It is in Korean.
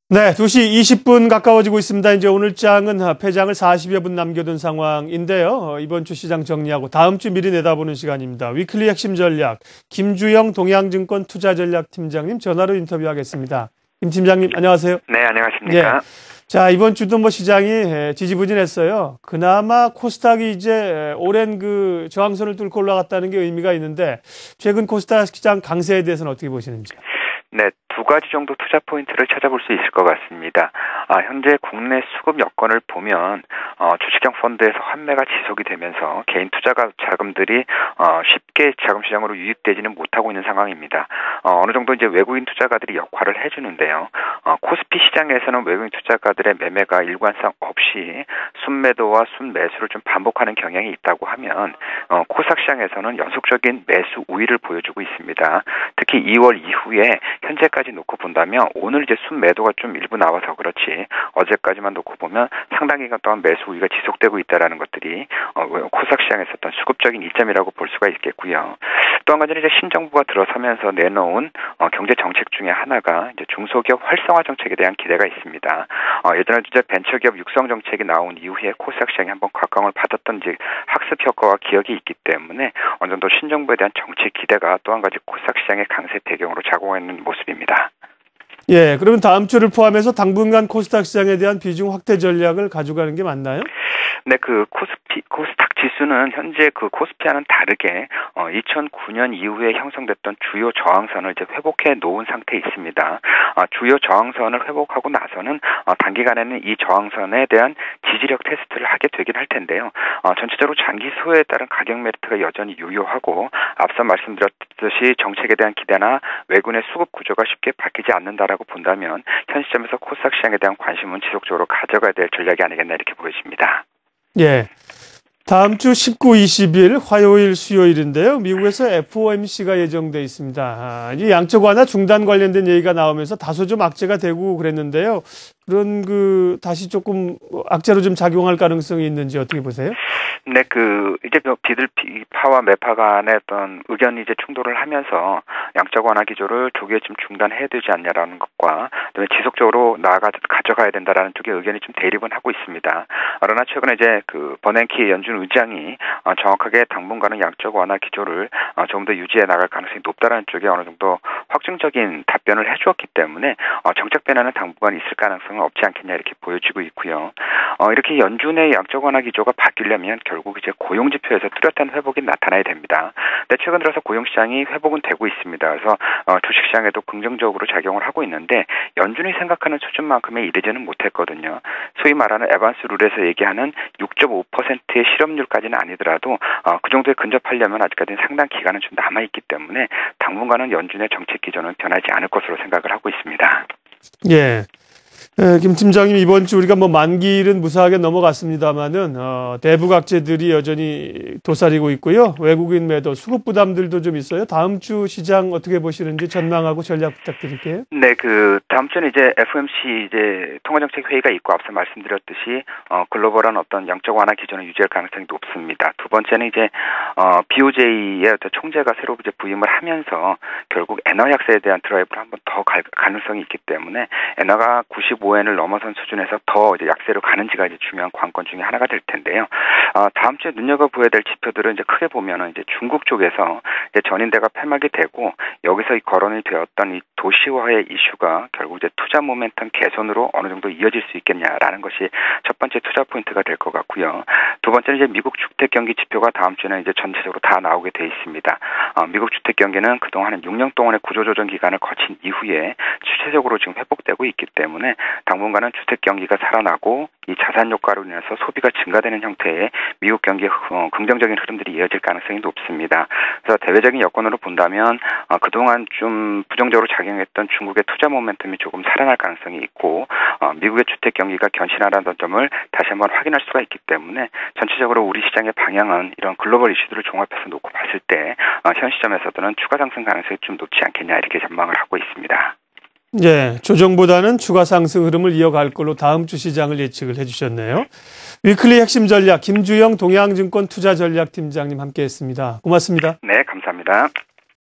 네, 2시 20분 가까워지고 있습니다. 이제 오늘 장은 폐장을 40여 분 남겨둔 상황인데요. 이번 주 시장 정리하고 다음 주 미리 내다보는 시간입니다. 위클리 핵심 전략, 김주영 동양증권 투자전략팀장님 전화로 인터뷰하겠습니다. 김 팀장님, 안녕하세요. 네, 안녕하십니까. 네. 자, 이번 주도 시장이 지지부진했어요. 그나마 코스닥이 이제 오랜 그 저항선을 뚫고 올라갔다는 게 의미가 있는데 최근 코스닥 시장 강세에 대해서는 어떻게 보시는지요? 네, 두 가지 정도 투자 포인트를 찾아볼 수 있을 것 같습니다. 현재 국내 수급 여건을 보면 주식형 펀드에서 환매가 지속이 되면서 개인 투자 자금들이 쉽게 자금 시장으로 유입되지는 못하고 있는 상황입니다. 어느 정도 이제 외국인 투자가들이 역할을 해주는데요. 코스피 시장에서는 외국인 투자가들의 매매가 일관성 없이 순매도와 순매수를 좀 반복하는 경향이 있다고 하면 코스닥 시장에서는 연속적인 매수 우위를 보여주고 있습니다. 특히 2월 이후에 현재까지 놓고 본다면 오늘 이제 순매도가 좀 일부 나와서 그렇지 어제까지만 놓고 보면 상당 기간 동안 매수 우위가 지속되고 있다는 것들이 코스닥 시장에서 어떤 수급적인 이점이라고 볼 수가 있겠고요. 또 한 가지는 이제 신정부가 들어서면서 내놓은 경제 정책 중에 하나가 이제 중소기업 활성화 정책에 대한 기대가 있습니다. 예전에 이제 벤처기업 육성 정책이 나온 이후에 코스닥 시장이 한번 각광을 받았던 이제 학습 효과와 기억이 있기 때문에 어느 정도 신정부에 대한 정책 기대가 또 한 가지 코스닥 시장의 강세 배경으로 작용하는 모습입니다. 예, 그러면 다음 주를 포함해서 당분간 코스닥 시장에 대한 비중 확대 전략을 가져가는 게 맞나요? 네, 코스닥 지수는 현재 그 코스피와는 다르게 2009년 이후에 형성됐던 주요 저항선을 이제 회복해 놓은 상태에 있습니다. 주요 저항선을 회복하고 나서는 단기간에는 이 저항선에 대한 지지력 테스트를 하게 되긴 할 텐데요. 전체적으로 장기 소요에 따른 가격 메리트가 여전히 유효하고 앞서 말씀드렸듯이 정책에 대한 기대나 외국인의 수급 구조가 쉽게 바뀌지 않는다라고 본다면 현 시점에서 코스닥 시장에 대한 관심은 지속적으로 가져가야 될 전략이 아니겠나 이렇게 보여집니다. 예. 다음 주 19, 20일 화요일, 수요일인데요. 미국에서 FOMC가 예정돼 있습니다. 이 양적 완화 중단 관련된 얘기가 나오면서 다소 좀 악재가 되고 그랬는데요. 그런 다시 조금 악재로 좀 작용할 가능성이 있는지 어떻게 보세요? 네, 이제 비둘기파와 매파 간의 어떤 의견이 이제 충돌을 하면서 양적 완화 기조를 조기에 좀 중단해야 되지 않냐라는 것과 그다음에 지속적으로 가져가야 된다라는 쪽의 의견이 좀 대립은 하고 있습니다. 그러나 최근에 이제 버냉키 연준 의장이 정확하게 당분간은 양적 완화 기조를 좀 더 유지해 나갈 가능성이 높다라는 쪽에 어느 정도 확증적인 답변을 해주었기 때문에 정책 변화는 당분간 있을 가능성은 없지 않겠냐 이렇게 보여지고 있고요. 이렇게 연준의 양적 완화 기조가 바뀌려면 결국 이제 고용 지표에서 뚜렷한 회복이 나타나야 됩니다. 근데 최근 들어서 고용 시장이 회복은 되고 있습니다. 그래서 주식 시장에도 긍정적으로 작용을 하고 있는데 연준이 생각하는 수준만큼에 이르지는 못했거든요. 소위 말하는 에반스 룰에서 얘기하는 6.5%의 실업률까지는 아니더라도 그 정도에 근접하려면 아직까지는 상당 기간은 좀 남아있기 때문에 당분간은 연준의 정책 기조는 변하지 않을 것으로 생각을 하고 있습니다. 예. 김 팀장님, 이번 주 우리가 만기일은 무사하게 넘어갔습니다만은 대북 악재들이 여전히 도사리고 있고요. 외국인 매도, 수급 부담들도 좀 있어요. 다음 주 시장 어떻게 보시는지 전망하고 전략 부탁드릴게요. 네, 다음 주는 이제 FOMC 이제 통화정책 회의가 있고 앞서 말씀드렸듯이 글로벌한 어떤 양적 완화 기조는 유지할 가능성이 높습니다. 두 번째는 이제 BOJ의 어떤 총재가 새로 이제 부임을 하면서 결국 엔화 약세에 대한 드라이브를 한번 더 갈 가능성이 있기 때문에 엔화가 95엔을 넘어선 수준에서 더 이제 약세로 가는지가 이제 중요한 관건 중에 하나가 될 텐데요. 다음 주에 눈여겨보아야 될 지표들은 이제 크게 보면은 이제 중국 쪽에서 이제 전인대가 폐막이 되고 여기서 이 거론이 되었던 이 도시화의 이슈가 결국 이제 투자 모멘텀 개선으로 어느 정도 이어질 수 있겠냐라는 것이 첫 번째 투자 포인트가 될 것 같고요. 두 번째는 이제 미국 주택 경기 지표가 다음 주에는 이제 전체적으로 다 나오게 돼 있습니다. 미국 주택 경기는 그동안 한 6년 동안의 구조조정 기간을 거친 이후에 추세적으로 지금 회복되고 있기 때문에 당분간은 주택 경기가 살아나고 이 자산 효과로 인해서 소비가 증가되는 형태의 미국 경기의 긍정적인 흐름들이 이어질 가능성이 높습니다. 그래서 대외적인 여건으로 본다면 그동안 좀 부정적으로 작용했던 중국의 투자 모멘텀이 조금 살아날 가능성이 있고 미국의 주택 경기가 견신하다는 점을 다시 한번 확인할 수가 있기 때문에 전체적으로 우리 시장의 방향은 이런 글로벌 이슈들을 종합해서 놓고 봤을 때 현 시점에서는 추가 상승 가능성이 좀 높지 않겠냐 이렇게 전망을 하고 있습니다. 예, 조정보다는 추가 상승 흐름을 이어갈 걸로 다음 주 시장을 예측을 해주셨네요. 위클리 핵심 전략 김주영 동양증권 투자전략팀장님 함께했습니다. 고맙습니다. 네, 감사합니다.